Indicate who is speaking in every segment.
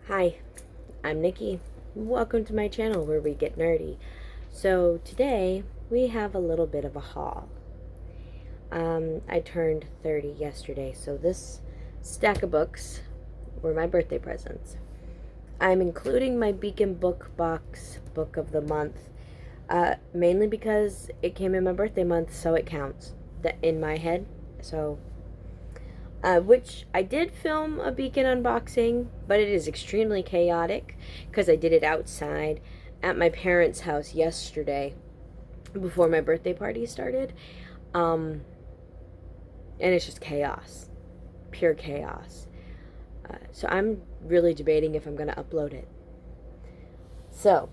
Speaker 1: Hi, I'm Nikki. Welcome to my channel where we get nerdy. So today we have a little bit of a haul. I turned 30 yesterday, so this stack of books were my birthday presents. I'm including my Beacon Book Box Book of the Month, mainly because it came in my birthday month, so it counts in my head. So which I did film a Beacon unboxing, but it is extremely chaotic because I did it outside at my parents' house yesterday before my birthday party started. And it's just chaos, pure chaos. So I'm really debating if I'm going to upload it. So,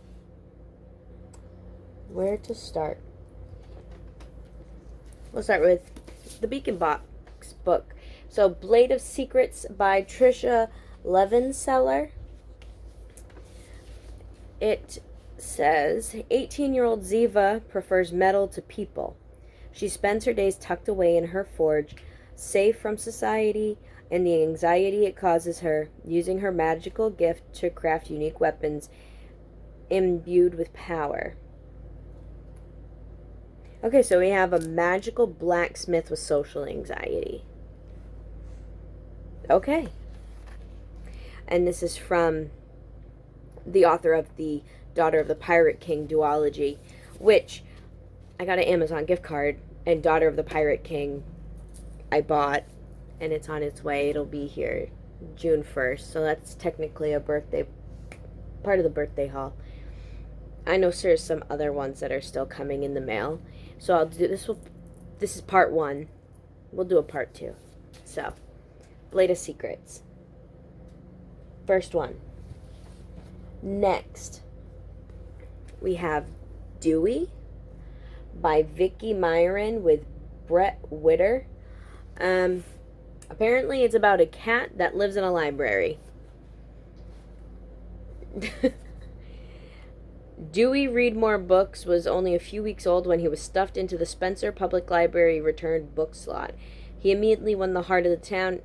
Speaker 1: where to start? We'll start with the Beacon Box book. So, Blade of Secrets by Trisha Levenseller. It says, 18-year-old Ziva prefers metal to people. She spends her days tucked away in her forge, safe from society and the anxiety it causes her, using her magical gift to craft unique weapons imbued with power. Okay, so we have a magical blacksmith with social anxiety. Okay. And this is from the author of the Daughter of the Pirate King duology, which I got an Amazon gift card, and Daughter of the Pirate King I bought, and it's on its way. It'll be here June 1st, so that's technically a birthday, part of the birthday haul. I know there's some other ones that are still coming in the mail, so I'll do this. This is part 1. We'll do a part 2. So, Blade of Secrets. First one. Next, we have Dewey by Vicky Myron with Brett Witter. Apparently it's about a cat that lives in a library. Dewey Read More Books was only a few weeks old when he was stuffed into the Spencer Public Library returned book slot. He immediately won the heart of the town,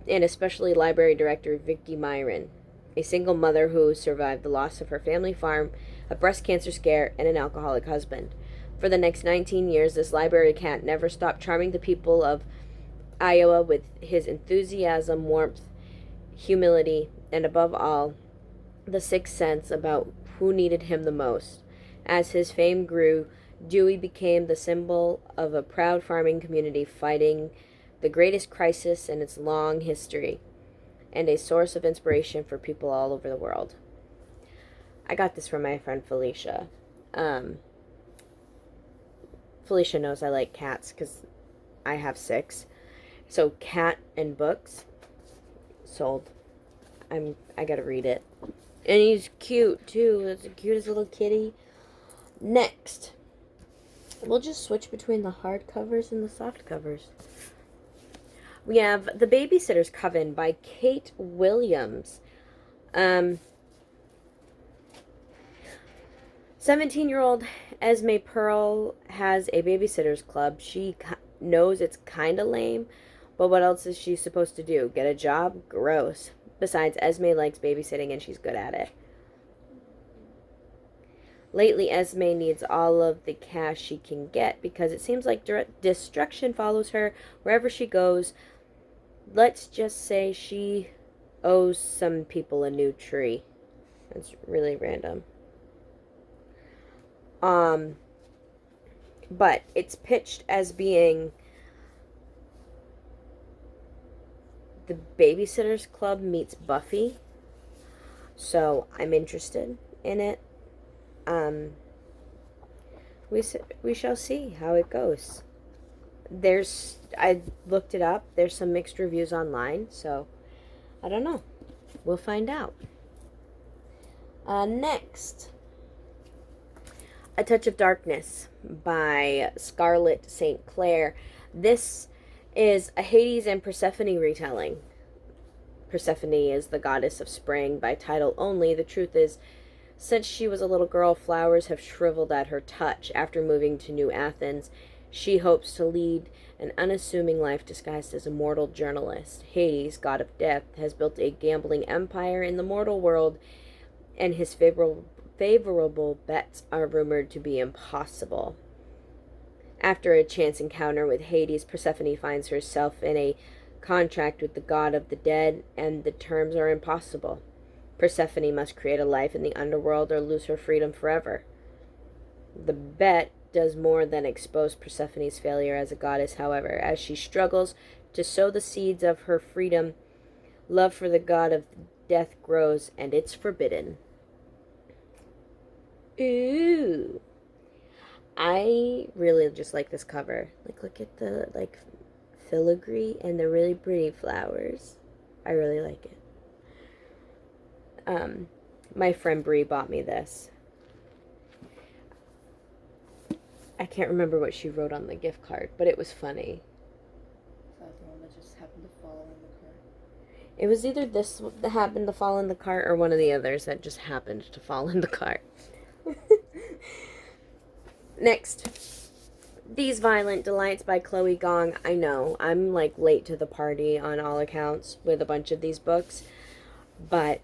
Speaker 1: and especially library director Vicky Myron, a single mother who survived the loss of her family farm, a breast cancer scare, and an alcoholic husband. For the next 19 years, this library cat never stopped charming the people of Iowa with his enthusiasm, warmth, humility, and above all, the sixth sense about who needed him the most. As his fame grew, Dewey became the symbol of a proud farming community fighting the greatest crisis in its long history, and a source of inspiration for people all over the world. I got this from my friend Felicia. Felicia knows I like cats because I have 6. So cat and books, sold. I gotta read it. And he's cute too. It's the cutest little kitty. Next, we'll just switch between the hard covers and the soft covers. We have The Babysitter's Coven by Kate Williams. 17-year-old Esme Pearl has a babysitter's club. She knows it's kind of lame, but what else is she supposed to do? Get a job? Gross. Besides, Esme likes babysitting and she's good at it. Lately, Esme needs all of the cash she can get because it seems like destruction follows her wherever she goes. Let's just say she owes some people a new tree. That's really random. But it's pitched as being the Babysitters Club meets Buffy. So I'm interested in it. We shall see how it goes. I looked it up. There's some mixed reviews online, so I don't know. We'll find out. Next, A Touch of Darkness by Scarlett St. Clair. This is a Hades and Persephone retelling. Persephone is the goddess of spring by title only. The truth is, since she was a little girl, flowers have shriveled at her touch. After moving to New Athens, She hopes to lead an unassuming life disguised as a mortal journalist. Hades, god of death, has built a gambling empire in the mortal world, and his favorable bets are rumored to be impossible. After a chance encounter with Hades, Persephone finds herself in a contract with the god of the dead, and the terms are impossible. Persephone must create a life in the underworld or lose her freedom forever. The bet does more than expose Persephone's failure as a goddess, however, as she struggles to sow the seeds of her freedom. Love for the god of death grows, and it's forbidden. Ooh. I really just like this cover. Like, look at the, like, filigree and the really pretty flowers. I really like it. My friend Bree bought me this. I can't remember what she wrote on the gift card, but it was funny.
Speaker 2: Is that the one that just happened to fall in the cart?
Speaker 1: It was either this that happened to fall in the cart or one of the others that just happened to fall in the cart. Next, These Violent Delights by Chloe Gong. I know, I'm like late to the party on all accounts with a bunch of these books, but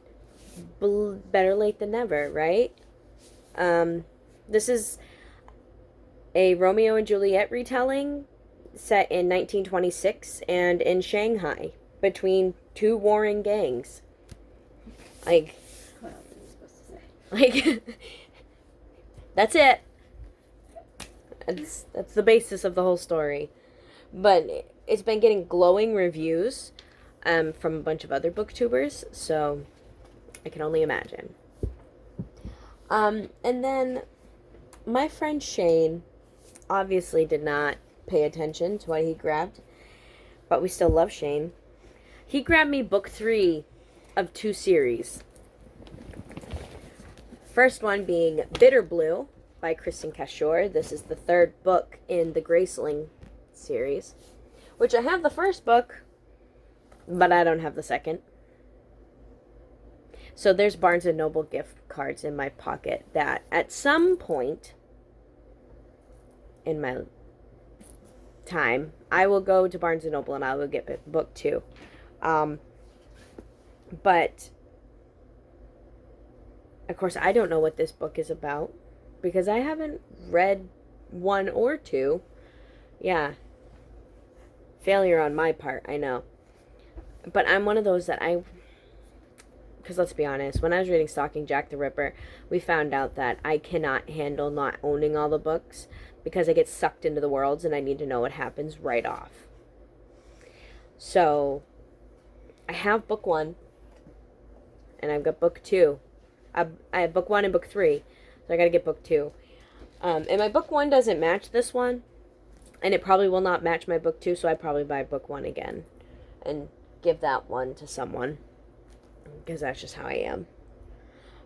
Speaker 1: better late than never, right? This is a Romeo and Juliet retelling set in 1926 and in Shanghai between two warring gangs. Like,
Speaker 2: What else are you supposed to say?
Speaker 1: like, that's it. That's the basis of the whole story. But it's been getting glowing reviews from a bunch of other booktubers, so I can only imagine. And then my friend Shane obviously did not pay attention to what he grabbed, but we still love Shane. He grabbed me book 3 of 2 series. First one being Bitter Blue by Kristen Cashore. This is the 3rd book in the Graceling series, which I have the first book, but I don't have the second. So there's Barnes & Noble gift cards in my pocket that at some point in my time, I will go to Barnes & Noble and I will get book 2. But, of course, I don't know what this book is about because I haven't read 1 or 2. Yeah. Failure on my part, I know. But I'm one of those that because let's be honest, when I was reading Stalking Jack the Ripper, we found out that I cannot handle not owning all the books because I get sucked into the worlds and I need to know what happens right off. So, I have book 1, and I've got book 2. I have book 1 and book 3, so I gotta get book 2. And my book 1 doesn't match this one, and it probably will not match my book 2, so I probably buy book 1 again and give that one to someone, because that's just how I am.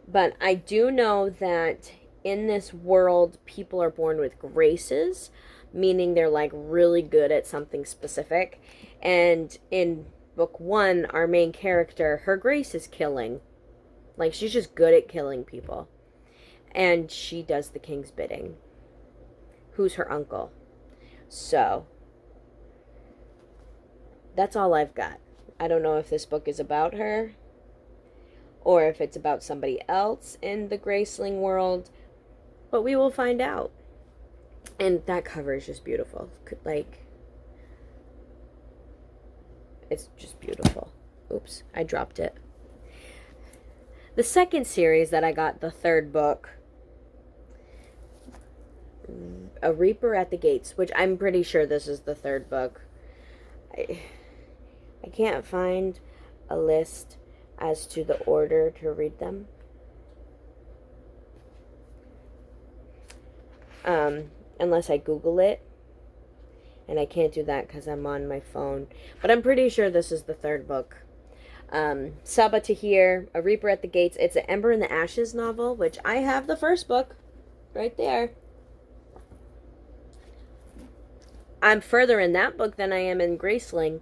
Speaker 1: But I do know that in this world, people are born with graces, meaning they're like really good at something specific. And in book 1, our main character, her grace is killing. Like, she's just good at killing people. And she does the king's bidding, who's her uncle. So, that's all I've got. I don't know if this book is about her, or if it's about somebody else in the Graceling world, but we will find out. And that cover is just beautiful. Like, it's just beautiful. Oops, I dropped it. The second series that I got, the 3rd book, A Reaper at the Gates, which I'm pretty sure this is the 3rd book. I can't find a list as to the order to read them. Unless I Google it. And I can't do that because I'm on my phone. But I'm pretty sure this is the 3rd book. Saba Tahir, A Reaper at the Gates. It's an Ember in the Ashes novel, which I have the 1st book right there. I'm further in that book than I am in Graceling.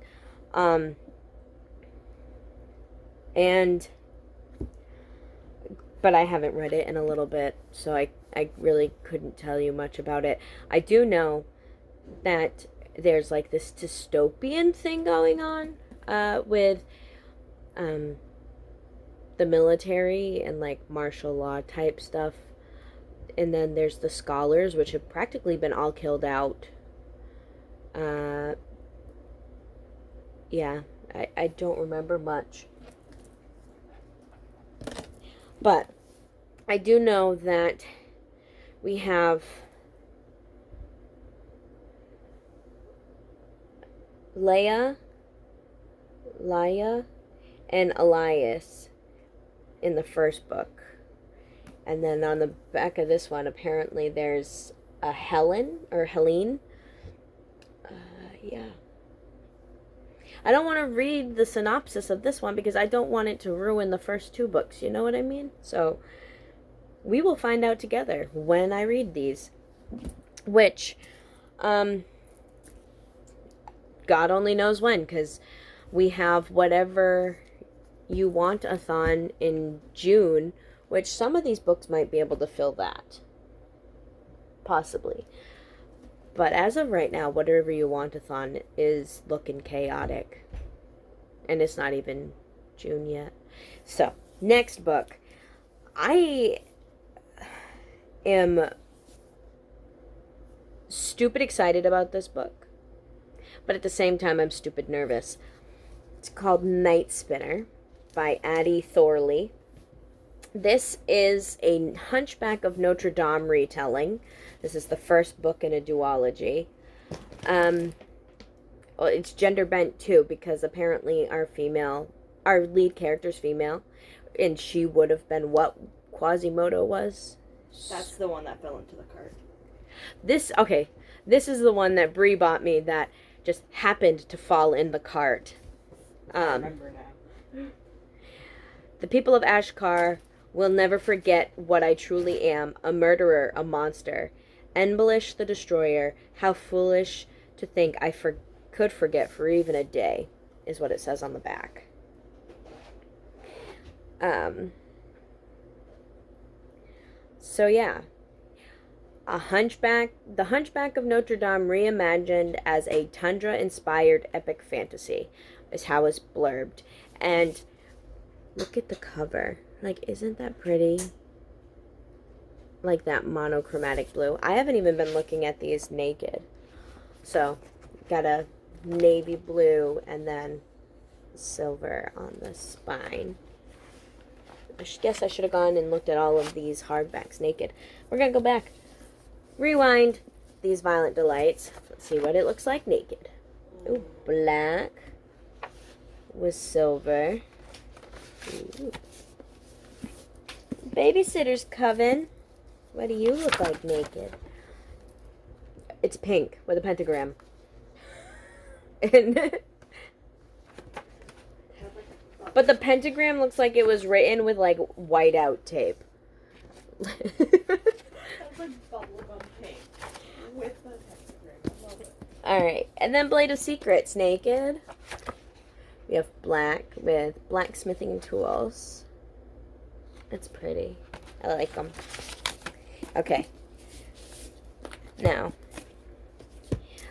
Speaker 1: But I haven't read it in a little bit, so I really couldn't tell you much about it. I do know that there's like this dystopian thing going on with the military and like martial law type stuff. And then there's the scholars, which have practically been all killed out. Yeah, I don't remember much. But I do know that we have Leia, and Elias in the first book. And then on the back of this one, apparently there's a Helene. Yeah. I don't want to read the synopsis of this one because I don't want it to ruin the first two books. You know what I mean? So we will find out together when I read these. Which, God only knows when, because we have Whatever You Want-a-thon in June, which some of these books might be able to fill that. Possibly. But as of right now, Whatever You Want-a-thon is looking chaotic. And it's not even June yet. So, next book. I am stupid excited about this book. But at the same time, I'm stupid nervous. It's called Night Spinner by Addie Thorley. This is a Hunchback of Notre Dame retelling. This is the first book in a duology. Well, it's gender bent too, because apparently our lead character's female, and she would have been what Quasimodo was.
Speaker 2: That's the one that fell into the cart.
Speaker 1: This is the one that Bree bought me that just happened to fall in the cart.
Speaker 2: I remember now.
Speaker 1: The people of Ashkar will never forget what I truly am, a murderer, a monster. Enbelish the Destroyer, how foolish to think I could forget for even a day, is what it says on the back. So yeah. The Hunchback of Notre Dame reimagined as a tundra-inspired epic fantasy is how it's blurbed. And look at the cover. Like, isn't that pretty? Like that monochromatic blue. I haven't even been looking at these naked. So, got a navy blue and then silver on the spine. I guess I should have gone and looked at all of these hardbacks naked. We're going to go back. Rewind these Violent Delights. Let's see what it looks like naked. Ooh, black with silver. Ooh. Babysitter's Coven. What do you look like naked? It's pink with a pentagram. But the pentagram looks like it was written with like whiteout tape.
Speaker 2: That's like bubblegum pink with the pentagram. I love it.
Speaker 1: Alright, and then Blade of Secrets naked. We have black with blacksmithing tools. It's pretty. I like them. Okay. Now.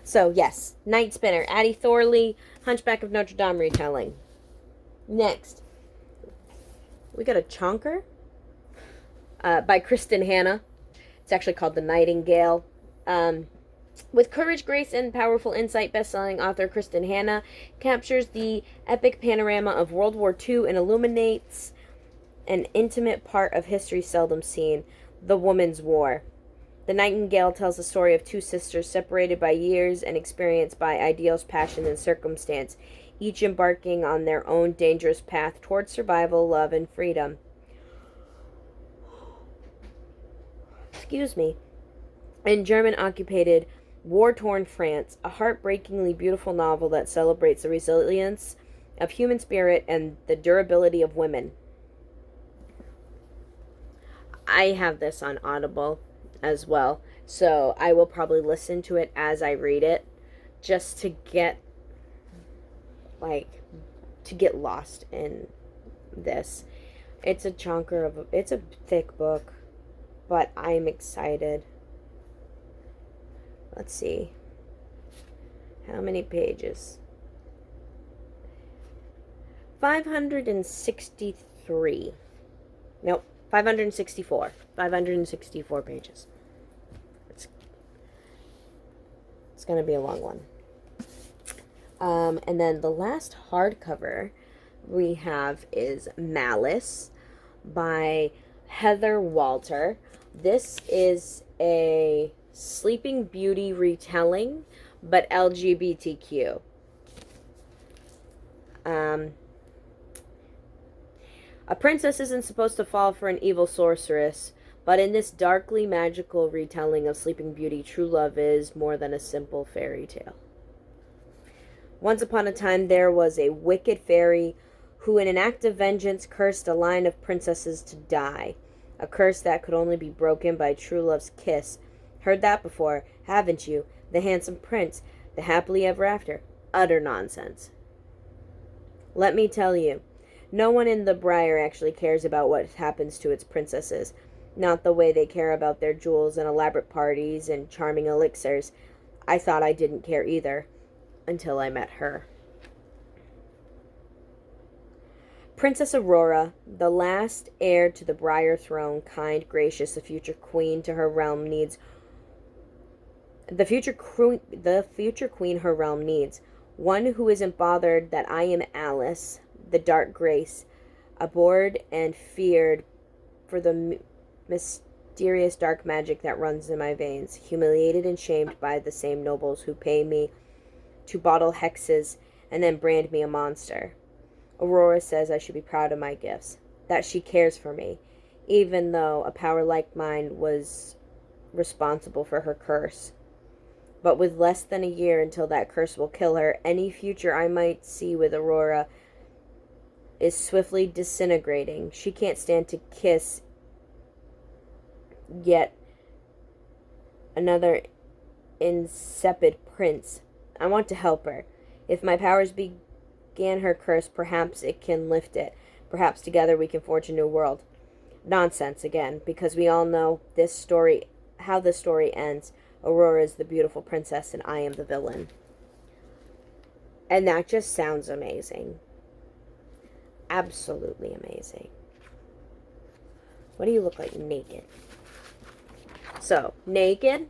Speaker 1: So, yes. Night Spinner. Addie Thorley. Hunchback of Notre Dame retelling. Next. We got a chonker. By Kristen Hanna. It's actually called The Nightingale. With courage, grace, and powerful insight, best-selling author Kristen Hanna captures the epic panorama of World War II and illuminates an intimate part of history seldom seen, the Woman's War. The Nightingale tells the story of two sisters separated by years and experienced by ideals, passion, and circumstance, each embarking on their own dangerous path towards survival, love, and freedom. Excuse me. In German-occupied, war-torn France, a heartbreakingly beautiful novel that celebrates the resilience of human spirit and the durability of women. I have this on Audible as well, so I will probably listen to it as I read it, just to get lost in this. It's it's a thick book, but I'm excited. Let's see. How many pages? 563. Nope, 564. 564 pages. It's going to be a long one. And then the last hardcover we have is Malice by Heather Walter. This is a Sleeping Beauty retelling, but LGBTQ. A princess isn't supposed to fall for an evil sorceress, but in this darkly magical retelling of Sleeping Beauty, true love is more than a simple fairy tale. Once upon a time, there was a wicked fairy who, in an act of vengeance, cursed a line of princesses to die. A curse that could only be broken by true love's kiss. Heard that before, haven't you? The handsome prince, the happily ever after. Utter nonsense. Let me tell you, no one in the Briar actually cares about what happens to its princesses. Not the way they care about their jewels and elaborate parties and charming elixirs. I thought I didn't care either. Until I met her. Princess Aurora, the last heir to the Briar throne, kind, gracious, the future queen her realm needs. The future queen her realm needs. One who isn't bothered that I am Alice, the dark grace, abhorred and feared for the mysterious dark magic that runs in my veins, humiliated and shamed by the same nobles who pay me to bottle hexes and then brand me a monster. Aurora says I should be proud of my gifts, that she cares for me, even though a power like mine was responsible for her curse. But with less than a year until that curse will kill her, any future I might see with Aurora is swiftly disintegrating. She can't stand to kiss yet another insipid prince. I want to help her. If my powers began her curse, perhaps it can lift it. Perhaps together we can forge a new world. Nonsense again, because we all know how this story ends. Aurora is the beautiful princess and I am the villain. And that just sounds amazing. Absolutely amazing. What do you look like naked? So, naked,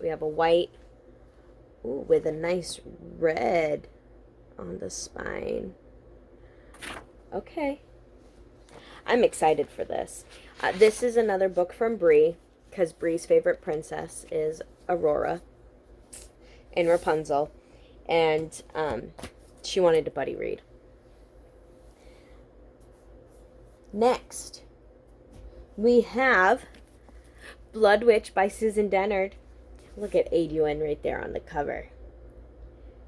Speaker 1: we have a white, with a nice red on the spine. Okay. I'm excited for this. This is another book from Bree, because Bree's favorite princess is Aurora and Rapunzel, and she wanted to buddy read. Next, we have Blood Witch by Susan Dennard. Look at Adrian right there on the cover.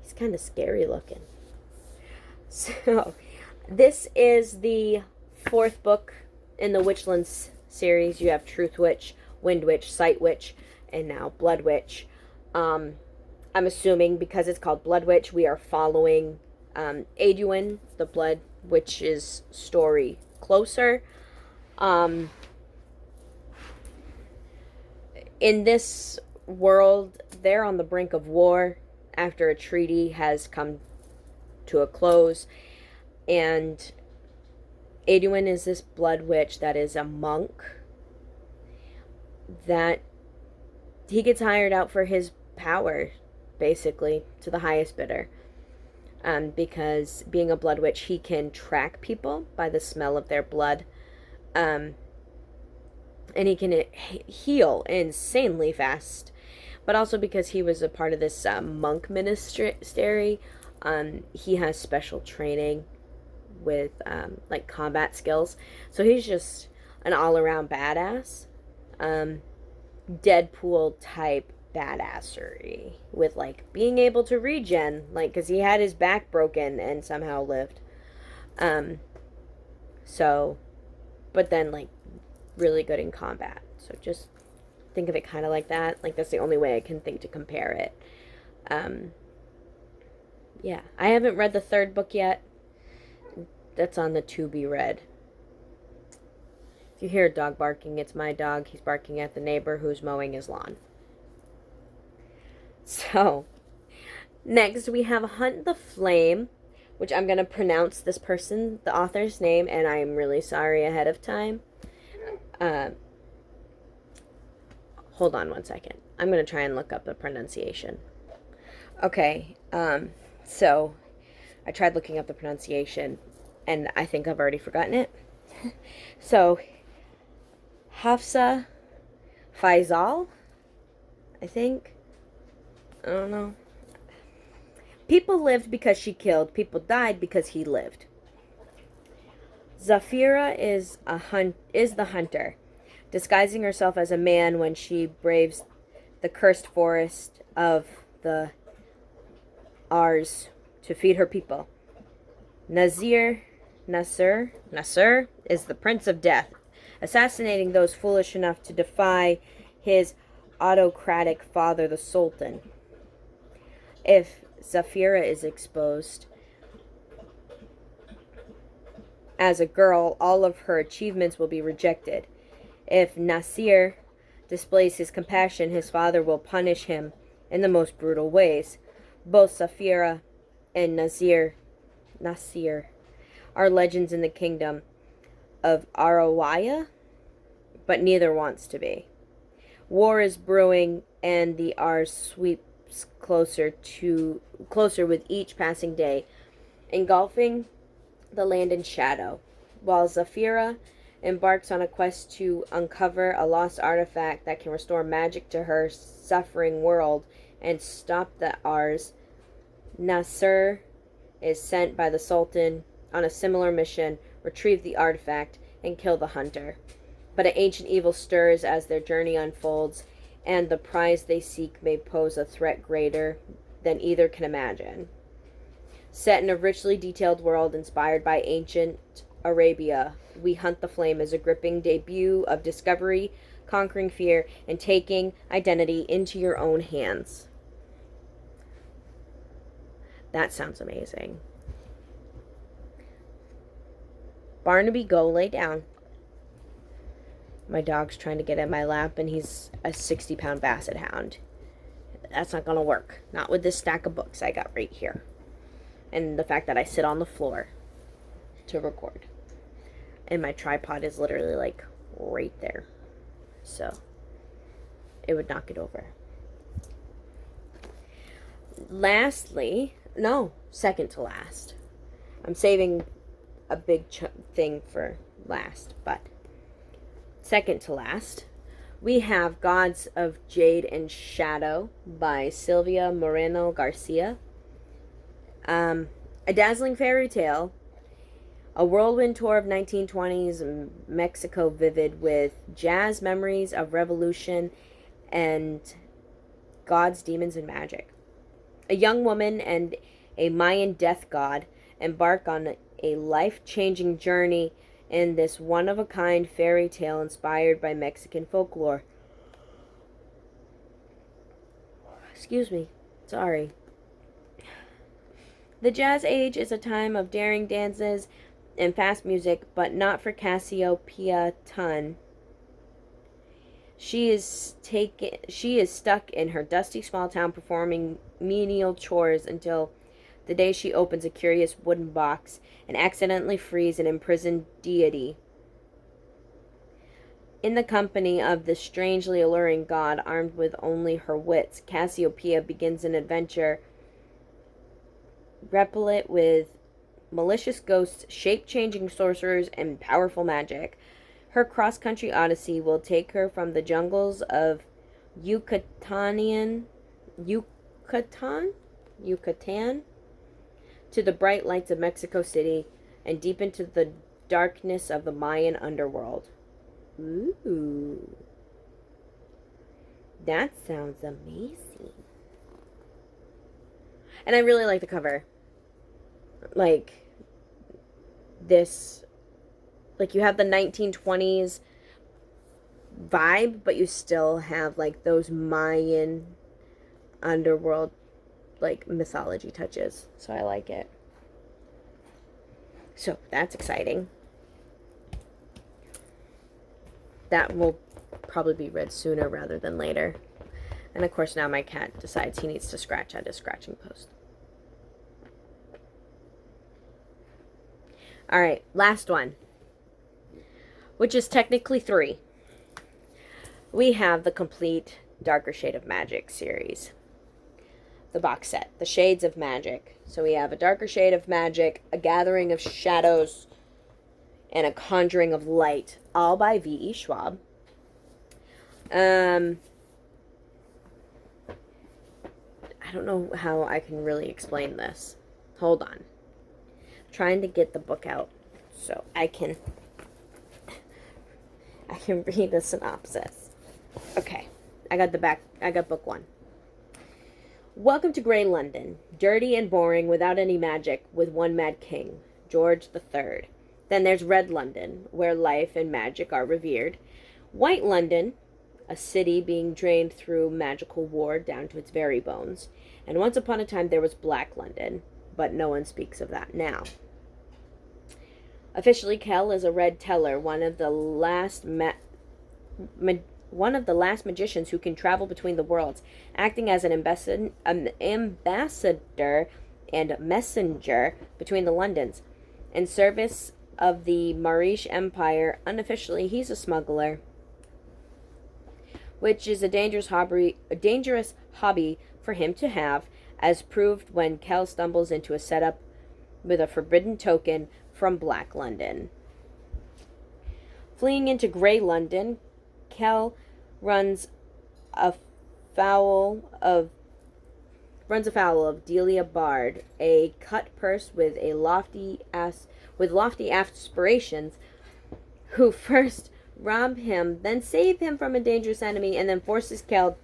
Speaker 1: He's kind of scary looking. So, this is the fourth book in the Witchlands series. You have Truth Witch, Wind Witch, Sight Witch, and now Blood Witch. I'm assuming because it's called Blood Witch, we are following Adrian, the Blood Witch's story closer. In this world, they're on the brink of war after a treaty has come to a close, and Adrian is this blood witch that is a monk that he gets hired out for his power, basically, to the highest bidder. Because being a blood witch, he can track people by the smell of their blood. And he can heal insanely fast. But also because he was a part of this monk ministry, he has special training with like combat skills. So he's just an all-around badass. Deadpool type badassery with like being able to regen, like because he had his back broken and somehow lived. So, but then like really good in combat. So just think of it kind of like that. Like that's the only way I can think to compare it. Yeah, I haven't read the third book yet. That's on the to be read. If you hear a dog barking, it's my dog. He's barking at the neighbor who's mowing his lawn. So, Next, we have Hunt the Flame, which I'm going to pronounce this person, the author's name, and I'm really sorry ahead of time. Hold on one second. I'm going to try and look up the pronunciation. Okay, so I tried looking up the pronunciation, and I think I've already forgotten it. So, Hafsa Faisal, I think. I don't know. People lived because she killed. People died because he lived. Zafira is the hunter, disguising herself as a man when she braves the cursed forest of the Ars to feed her people. Nasir is the Prince of Death, assassinating those foolish enough to defy his autocratic father, the Sultan. If Zafira is exposed as a girl, all of her achievements will be rejected. If Nasir displays his compassion, his father will punish him in the most brutal ways. Both Zafira and Nasir are legends in the kingdom of Arawaya, but neither wants to be. War is brewing, and the Ars sweeps closer with each passing day, engulfing the land in shadow, while Zafira embarks on a quest to uncover a lost artifact that can restore magic to her suffering world and stop the Ars. Nasir is sent by the Sultan on a similar mission, retrieve the artifact, and kill the hunter. But an ancient evil stirs as their journey unfolds, and the prize they seek may pose a threat greater than either can imagine. Set in a richly detailed world inspired by ancient Arabia, We Hunt the Flame is a gripping debut of discovery, conquering fear, and taking identity into your own hands. That sounds amazing. Barnaby, go lay down. My dog's trying to get in my lap, and he's a 60-pound basset hound. That's not going to work. Not with this stack of books I got right here. And the fact that I sit on the floor to record. And my tripod is literally, like, right there. So, it would knock it over. Second to last. I'm saving a big thing for last, but second to last, we have Gods of Jade and Shadow by Sylvia Moreno Garcia. A dazzling fairy tale, a whirlwind tour of 1920s Mexico, vivid with jazz memories of revolution and gods, demons, and magic. A young woman and a Mayan death god embark on a life-changing journey in this one-of-a-kind fairy tale inspired by Mexican folklore. Excuse me. Sorry. The Jazz Age is a time of daring dances and fast music, but not for Cassiopeia Tun. She is stuck in her dusty small town performing menial chores until the day she opens a curious wooden box and accidentally frees an imprisoned deity. In the company of this strangely alluring god, armed with only her wits, Cassiopeia begins an adventure replete with malicious ghosts, shape-changing sorcerers, and powerful magic. Her cross-country odyssey will take her from the jungles of Yucatan to the bright lights of Mexico City and deep into the darkness of the Mayan underworld. Ooh. That sounds amazing. And I really like the cover. Like, this, like, you have the 1920s vibe, but you still have, like, those Mayan underworld, like, mythology touches. So I like it. So that's exciting. That will probably be read sooner rather than later. And of course now my cat decides he needs to scratch at his scratching post. Alright, last one. Which is technically 3. We have the complete Darker Shade of Magic series. The box set, The Shades of Magic. So we have A Darker Shade of Magic, A Gathering of Shadows, and A Conjuring of Light, all by V.E. Schwab. I don't know how I can really explain this. Hold on. I'm trying to get the book out so I can read the synopsis. Okay, I got book 1. Welcome to Grey London, dirty and boring without any magic, with one mad king, George III. Then there's Red London, where life and magic are revered. White London, a city being drained through magical war down to its very bones. And once upon a time there was Black London, but no one speaks of that now. Officially, Kell is a red teller, one of the last magicians who can travel between the worlds, acting as an ambassador and messenger between the Londons. In service of the Marish Empire, unofficially, he's a smuggler, which is a dangerous hobby for him to have, as proved when Kell stumbles into a setup with a forbidden token from Black London. Fleeing into Grey London, Kell runs afoul of Delia Bard, a cut purse with lofty aspirations, who first rob him, then save him from a dangerous enemy, and then forces Kell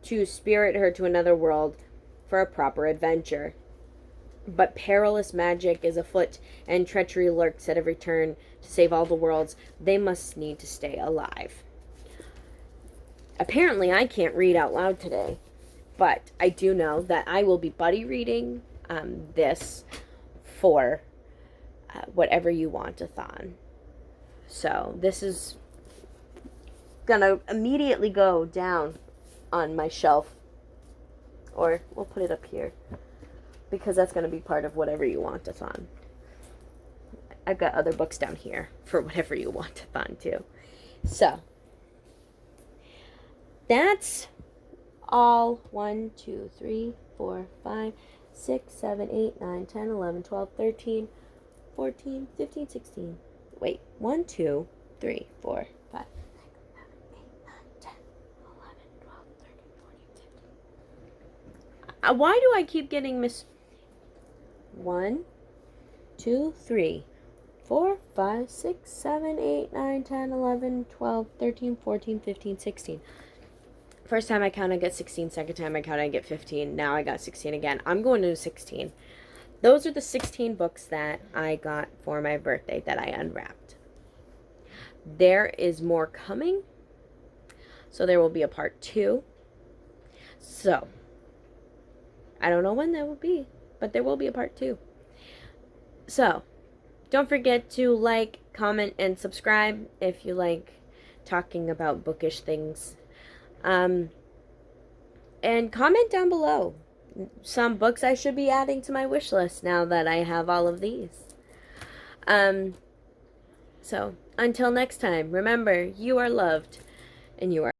Speaker 1: to spirit her to another world for a proper adventure. But perilous magic is afoot, and treachery lurks at every turn. To save all the worlds, they must need to stay alive. Apparently, I can't read out loud today, but I do know that I will be buddy reading this for Whatever You Want-a-thon. So this is gonna immediately go down on my shelf, or we'll put it up here, because that's gonna be part of Whatever You Want-a-thon. I've got other books down here for Whatever You Want-a-thon too. So that's all. 1, 2, 3, 4, 5, 6, 7, 8, 9, 10, 11, 12, 13, 14, 15, 16. Wait, 1, 2, 3, 4, 5, 6, 7, 8, 9, 10, 11, 12, 13, 14, 15. Why do I keep getting 1, 2, 3, 4, 5, 6, 7, 8, 9, 10, 11, 12, 13, 14, 15, 16. First time I count, I get 16. Second time I count, I get 15. Now I got 16 again. I'm going to 16. Those are the 16 books that I got for my birthday that I unwrapped. There is more coming. So there will be a part 2. So, I don't know when that will be, but there will be a part 2. So, don't forget to like, comment, and subscribe if you like talking about bookish things. And comment down below some books I should be adding to my wish list now that I have all of these. So, until next time, remember, you are loved and you are